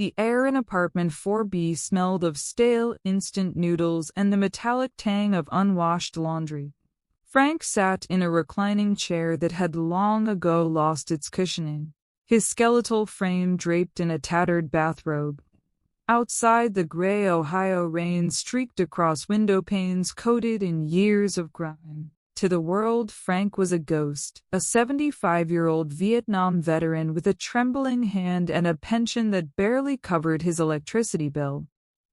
The air in apartment 4B smelled of stale instant noodles and the metallic tang of unwashed laundry. Frank sat in a reclining chair that had long ago lost its cushioning, his skeletal frame draped in a tattered bathrobe. Outside, the gray Ohio rain streaked across window panes coated in years of grime. To the world, Frank was a ghost, a 75-year-old Vietnam veteran with a trembling hand and a pension that barely covered his electricity bill.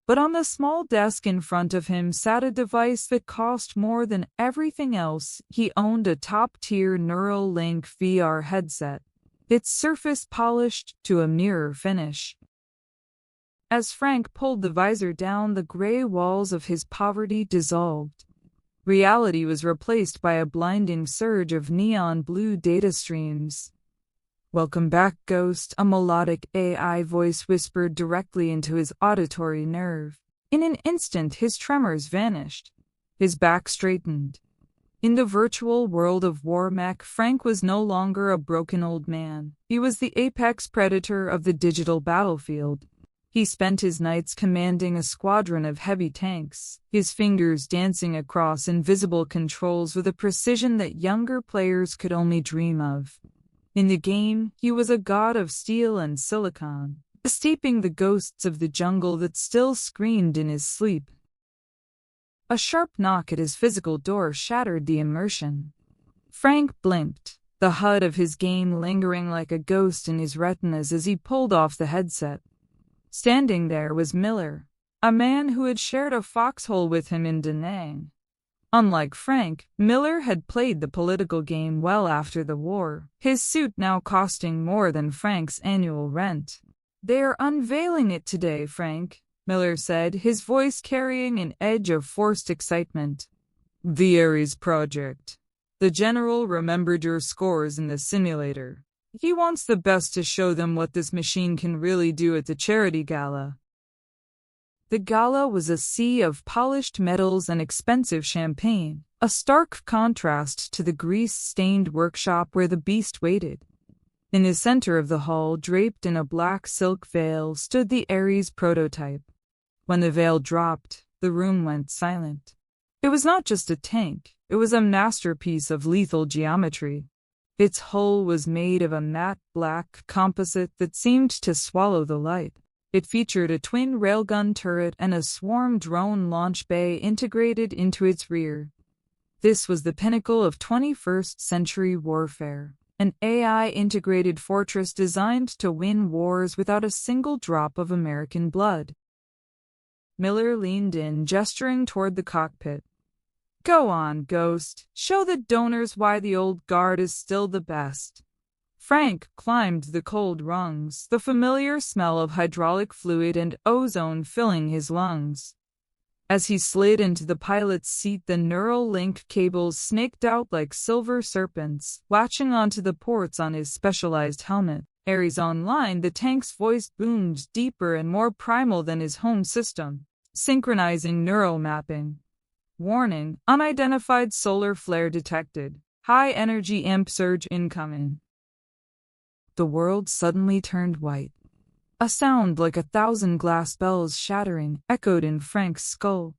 But on the small desk in front of him sat a device that cost more than everything else. He owned a top-tier Neuralink VR headset, its surface polished to a mirror finish. As Frank pulled the visor down, the gray walls of his poverty dissolved. Reality was replaced by a blinding surge of neon blue data streams. "Welcome back, Ghost," a melodic AI voice whispered directly into his auditory nerve. In an instant, his tremors vanished. His back straightened. In the virtual world of Warmech, Frank was no longer a broken old man. He was the apex predator of the digital battlefield. He spent his nights commanding a squadron of heavy tanks, his fingers dancing across invisible controls with a precision that younger players could only dream of. In the game, he was a god of steel and silicon, steeping the ghosts of the jungle that still screamed in his sleep. A sharp knock at his physical door shattered the immersion. Frank blinked, the HUD of his game lingering like a ghost in his retinas as he pulled off the headset. Standing there was Miller, a man who had shared a foxhole with him in Da Nang. Unlike Frank, Miller had played the political game well after the war, his suit now costing more than Frank's annual rent. "They're unveiling it today, Frank," Miller said, his voice carrying an edge of forced excitement. "The Ares project. The general remembered your scores in the simulator. He wants the best to show them what this machine can really do at the charity gala." The gala was a sea of polished metals and expensive champagne, a stark contrast to the grease-stained workshop where the beast waited. In the center of the hall, draped in a black silk veil, stood the Ares prototype. When the veil dropped, the room went silent. It was not just a tank, it was a masterpiece of lethal geometry. Its hull was made of a matte black composite that seemed to swallow the light. It featured a twin railgun turret and a swarm drone launch bay integrated into its rear. This was the pinnacle of 21st century warfare, an AI-integrated fortress designed to win wars without a single drop of American blood. Miller leaned in, gesturing toward the cockpit. "Go on, Ghost. Show the donors why the old guard is still the best." Frank climbed the cold rungs, the familiar smell of hydraulic fluid and ozone filling his lungs. As he slid into the pilot's seat, the Neuralink cables snaked out like silver serpents, latching onto the ports on his specialized helmet. "Ares Online," the tank's voice boomed deeper and more primal than his home system, synchronizing neural mapping. "Warning, unidentified solar flare detected. High energy amp surge incoming." The world suddenly turned white. A sound like 1,000 glass bells shattering echoed in Frank's skull.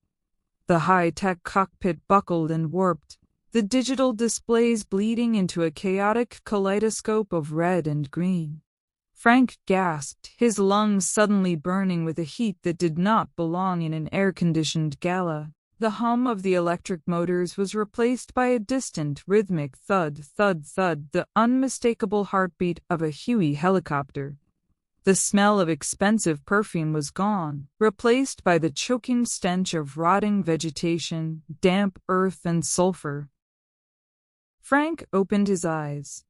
The high-tech cockpit buckled and warped, the digital displays bleeding into a chaotic kaleidoscope of red and green. Frank gasped, his lungs suddenly burning with a heat that did not belong in an air-conditioned gala. The hum of the electric motors was replaced by a distant, rhythmic thud, thud, thud, the unmistakable heartbeat of a Huey helicopter. The smell of expensive perfume was gone, replaced by the choking stench of rotting vegetation, damp earth, and sulfur. Frank opened his eyes.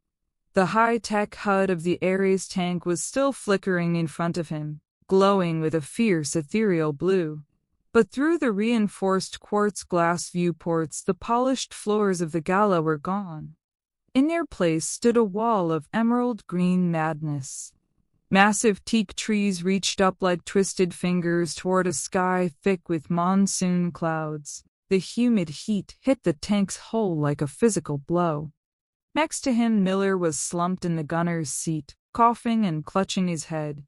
The high-tech HUD of the Ares tank was still flickering in front of him, glowing with a fierce ethereal blue. But through the reinforced quartz glass viewports, the polished floors of the gala were gone. In their place stood a wall of emerald green madness. Massive teak trees reached up like twisted fingers toward a sky thick with monsoon clouds. The humid heat hit the tank's hull like a physical blow. Next to him, Miller was slumped in the gunner's seat, coughing and clutching his head.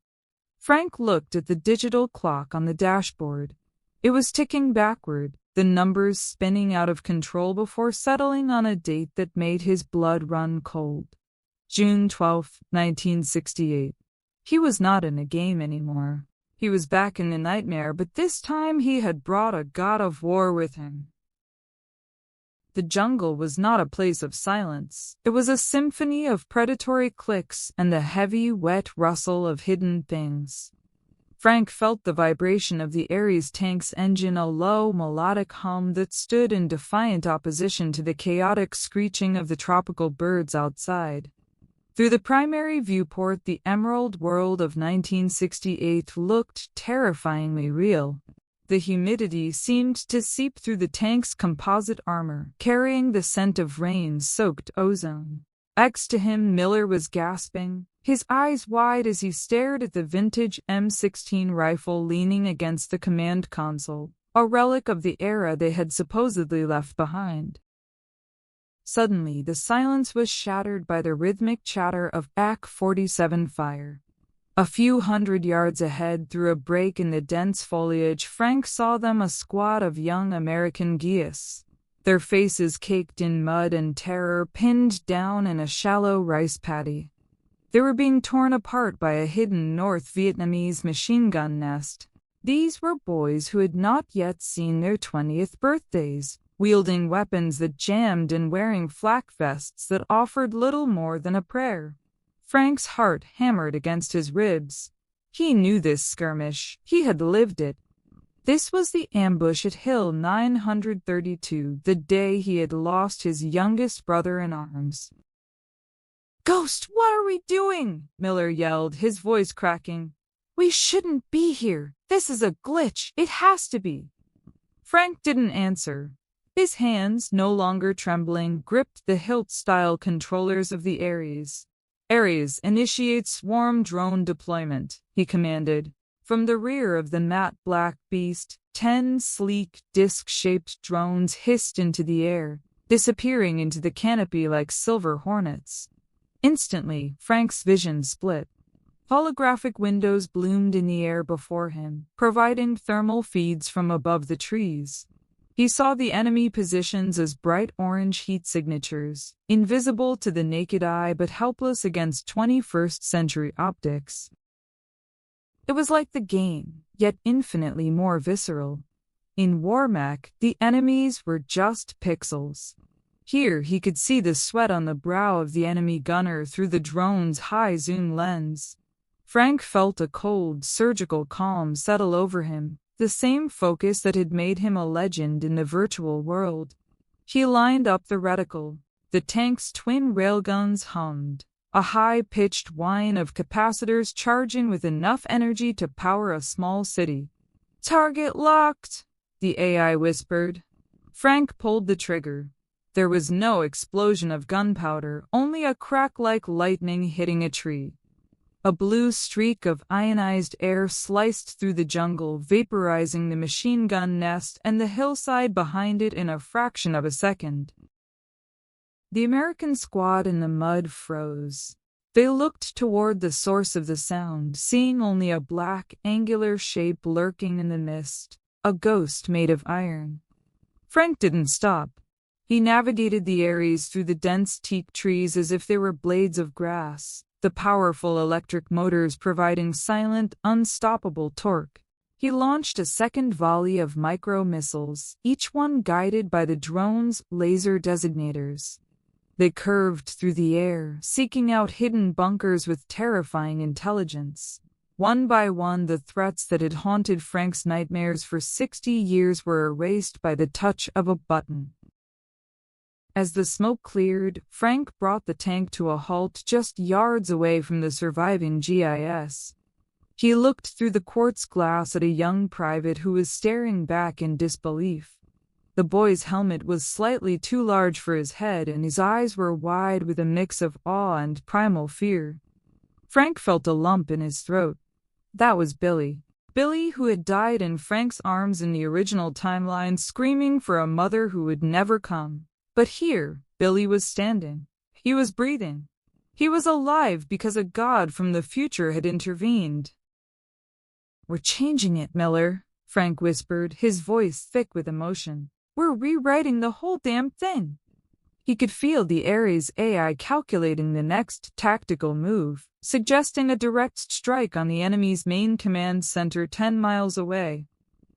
Frank looked at the digital clock on the dashboard. It was ticking backward, the numbers spinning out of control before settling on a date that made his blood run cold. June 12, 1968. He was not in a game anymore. He was back in the nightmare, but this time he had brought a god of war with him. The jungle was not a place of silence. It was a symphony of predatory clicks and the heavy, wet rustle of hidden things. Frank felt the vibration of the Ares tank's engine, a low, melodic hum that stood in defiant opposition to the chaotic screeching of the tropical birds outside. Through the primary viewport, the emerald world of 1968 looked terrifyingly real. The humidity seemed to seep through the tank's composite armor, carrying the scent of rain-soaked ozone. Next to him, Miller was gasping, his eyes wide as he stared at the vintage M16 rifle leaning against the command console, a relic of the era they had supposedly left behind. Suddenly, the silence was shattered by the rhythmic chatter of AK-47 fire. A few hundred yards ahead, through a break in the dense foliage, Frank saw them, a squad of young American geese, their faces caked in mud and terror, pinned down in a shallow rice paddy. They were being torn apart by a hidden North Vietnamese machine gun nest. These were boys who had not yet seen their 20th birthdays, wielding weapons that jammed and wearing flak vests that offered little more than a prayer. Frank's heart hammered against his ribs. He knew this skirmish. He had lived it. This was the ambush at Hill 932, the day he had lost his youngest brother in arms. "Ghost, what are we doing?" Miller yelled, his voice cracking. "We shouldn't be here. This is a glitch. It has to be." Frank didn't answer. His hands, no longer trembling, gripped the hilt-style controllers of the Ares. "Ares, initiate swarm drone deployment," he commanded. From the rear of the matte black beast, 10 sleek, disc-shaped drones hissed into the air, disappearing into the canopy like silver hornets. Instantly, Frank's vision split. Holographic windows bloomed in the air before him, providing thermal feeds from above the trees. He saw the enemy positions as bright orange heat signatures, invisible to the naked eye but helpless against 21st century optics. It was like the game, yet infinitely more visceral. In Warmac, the enemies were just pixels. Here he could see the sweat on the brow of the enemy gunner through the drone's high-zoom lens. Frank felt a cold, surgical calm settle over him, the same focus that had made him a legend in the virtual world. He lined up the reticle. The tank's twin railguns hummed, a high-pitched whine of capacitors charging with enough energy to power a small city. "Target locked," the AI whispered. Frank pulled the trigger. There was no explosion of gunpowder, only a crack like lightning hitting a tree. A blue streak of ionized air sliced through the jungle, vaporizing the machine gun nest and the hillside behind it in a fraction of a second. The American squad in the mud froze. They looked toward the source of the sound, seeing only a black, angular shape lurking in the mist, a ghost made of iron. Frank didn't stop. He navigated the Ares through the dense teak trees as if they were blades of grass, the powerful electric motors providing silent, unstoppable torque. He launched a second volley of micro-missiles, each one guided by the drone's laser designators. They curved through the air, seeking out hidden bunkers with terrifying intelligence. One by one, the threats that had haunted Frank's nightmares for 60 years were erased by the touch of a button. As the smoke cleared, Frank brought the tank to a halt just yards away from the surviving GIS. He looked through the quartz glass at a young private who was staring back in disbelief. The boy's helmet was slightly too large for his head, and his eyes were wide with a mix of awe and primal fear. Frank felt a lump in his throat. That was Billy. Billy, who had died in Frank's arms in the original timeline, screaming for a mother who would never come. But here, Billy was standing. He was breathing. He was alive because a god from the future had intervened. "We're changing it, Miller," Frank whispered, his voice thick with emotion. "We're rewriting the whole damn thing." He could feel the Ares AI calculating the next tactical move, suggesting a direct strike on the enemy's main command center 10 miles away.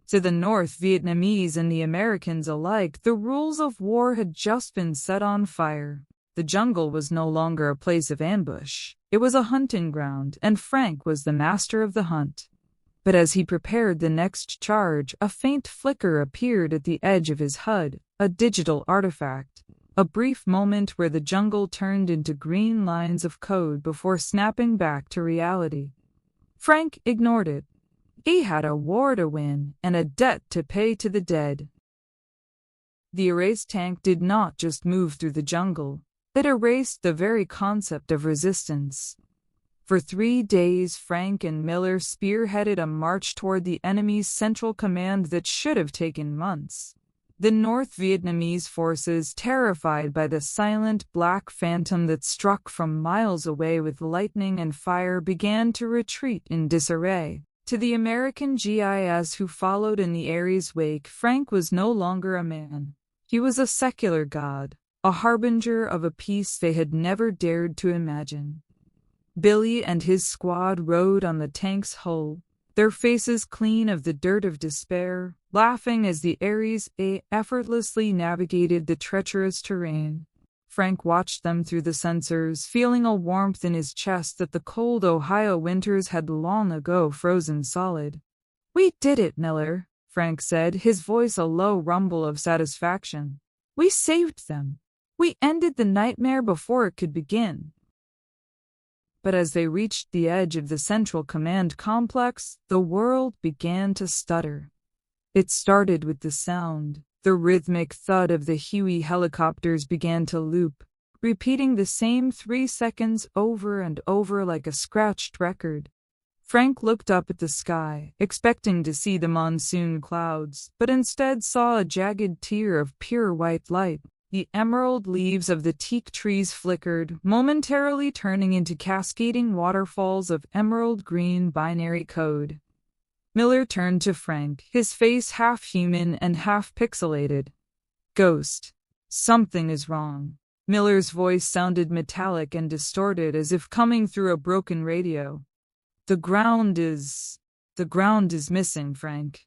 To the North Vietnamese and the Americans alike, the rules of war had just been set on fire. The jungle was no longer a place of ambush. It was a hunting ground, and Frank was the master of the hunt. But as he prepared the next charge, a faint flicker appeared at the edge of his HUD, a digital artifact. A brief moment where the jungle turned into green lines of code before snapping back to reality. Frank ignored it. He had a war to win and a debt to pay to the dead. The erased tank did not just move through the jungle. It erased the very concept of resistance. For 3 days, Frank and Miller spearheaded a march toward the enemy's central command that should have taken months. The North Vietnamese forces, terrified by the silent black phantom that struck from miles away with lightning and fire, began to retreat in disarray. To the American GIs who followed in the Ares' wake, Frank was no longer a man. He was a secular god, a harbinger of a peace they had never dared to imagine. Billy and his squad rode on the tank's hull, their faces clean of the dirt of despair, laughing as the ARES'll effortlessly navigated the treacherous terrain. Frank watched them through the sensors, feeling a warmth in his chest that the cold Ohio winters had long ago frozen solid. "We did it, Miller," Frank said, his voice a low rumble of satisfaction. "We saved them. We ended the nightmare before it could begin." But as they reached the edge of the Central Command complex, the world began to stutter. It started with the sound. The rhythmic thud of the Huey helicopters began to loop, repeating the same 3 seconds over and over like a scratched record. Frank looked up at the sky, expecting to see the monsoon clouds, but instead saw a jagged tier of pure white light. The emerald leaves of the teak trees flickered, momentarily turning into cascading waterfalls of emerald green binary code. Miller turned to Frank, his face half human and half pixelated. "Ghost, something is wrong." Miller's voice sounded metallic and distorted, as if coming through a broken radio. The ground is missing, Frank."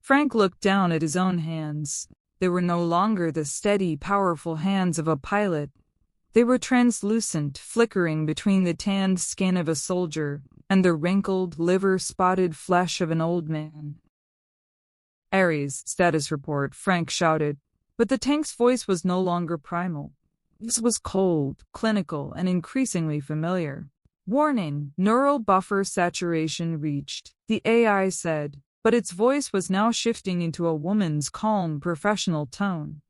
Frank looked down at his own hands. They were no longer the steady, powerful hands of a pilot. They were translucent, flickering between the tanned skin of a soldier and the wrinkled, liver-spotted flesh of an old man. "Ares, status report," Frank shouted, but the tank's voice was no longer primal. This was cold, clinical, and increasingly familiar. "Warning, neural buffer saturation reached," the AI said, but its voice was now shifting into a woman's calm, professional tone.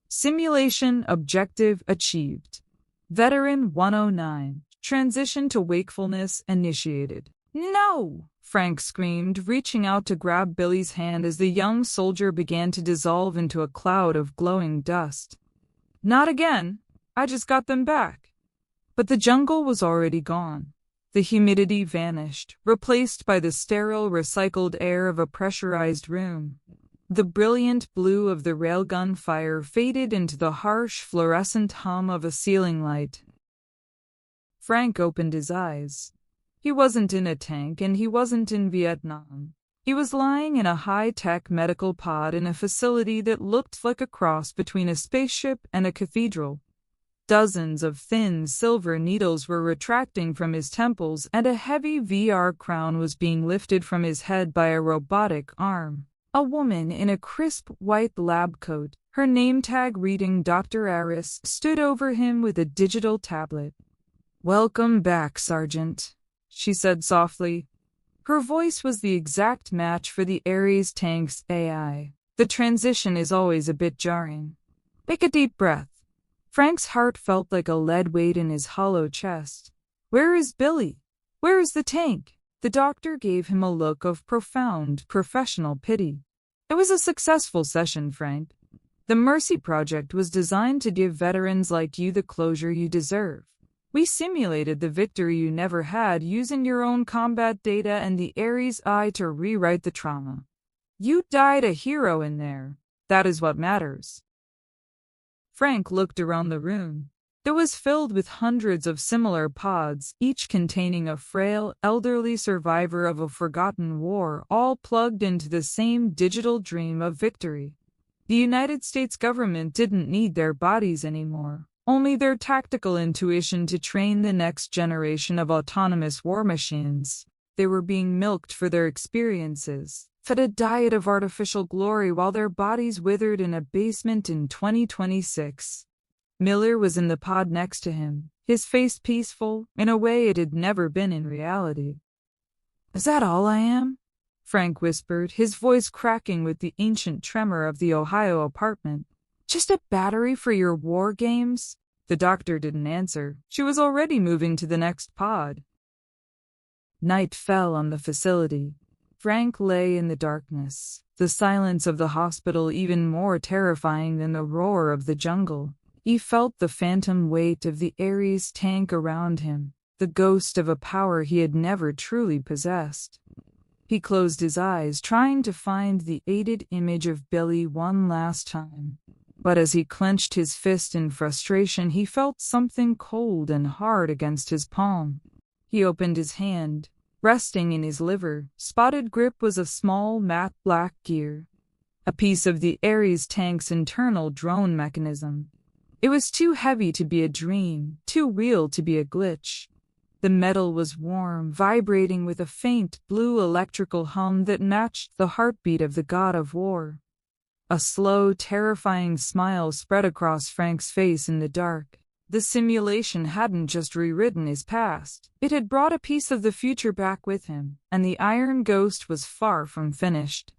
"Simulation objective achieved. Veteran 109. Transition to wakefulness initiated." "No!" Frank screamed, reaching out to grab Billy's hand as the young soldier began to dissolve into a cloud of glowing dust. "Not again. I just got them back." But the jungle was already gone. The humidity vanished, replaced by the sterile, recycled air of a pressurized room. The brilliant blue of the railgun fire faded into the harsh, fluorescent hum of a ceiling light. Frank opened his eyes. He wasn't in a tank, and he wasn't in Vietnam. He was lying in a high-tech medical pod in a facility that looked like a cross between a spaceship and a cathedral. Dozens of thin, silver needles were retracting from his temples, and a heavy VR crown was being lifted from his head by a robotic arm. A woman in a crisp white lab coat, her name tag reading Dr. ARES, stood over him with a digital tablet. "Welcome back, Sergeant," she said softly. Her voice was the exact match for the Ares tank's AI. The transition is always a bit jarring. Take a deep breath. Frank's heart felt like a lead weight in his hollow chest. "Where is Billy? Where is the tank?" The doctor gave him a look of profound, professional pity. "It was a successful session, Frank. The Mercy Project was designed to give veterans like you the closure you deserve. We simulated the victory you never had using your own combat data and the ARES'I to rewrite the trauma. You died a hero in there. That is what matters." Frank looked around the room. It was filled with hundreds of similar pods, each containing a frail, elderly survivor of a forgotten war, all plugged into the same digital dream of victory. The United States government didn't need their bodies anymore, only their tactical intuition to train the next generation of autonomous war machines. They were being milked for their experiences, fed a diet of artificial glory while their bodies withered in a basement in 2026. Miller was in the pod next to him, his face peaceful, in a way it had never been in reality. "Is that all I am?" Frank whispered, his voice cracking with the ancient tremor of the Ohio apartment. "Just a battery for your war games?" The doctor didn't answer. She was already moving to the next pod. Night fell on the facility. Frank lay in the darkness, the silence of the hospital even more terrifying than the roar of the jungle. He felt the phantom weight of the Ares tank around him, the ghost of a power he had never truly possessed. He closed his eyes, trying to find the aided image of Billy one last time. But as he clenched his fist in frustration, he felt something cold and hard against his palm. He opened his hand. Resting in his liver, spotted grip was a small matte black gear, a piece of the Ares tank's internal drone mechanism. It was too heavy to be a dream, too real to be a glitch. The metal was warm, vibrating with a faint blue electrical hum that matched the heartbeat of the god of war. A slow, terrifying smile spread across Frank's face in the dark. The simulation hadn't just rewritten his past. It had brought a piece of the future back with him, and the Iron Ghost was far from finished.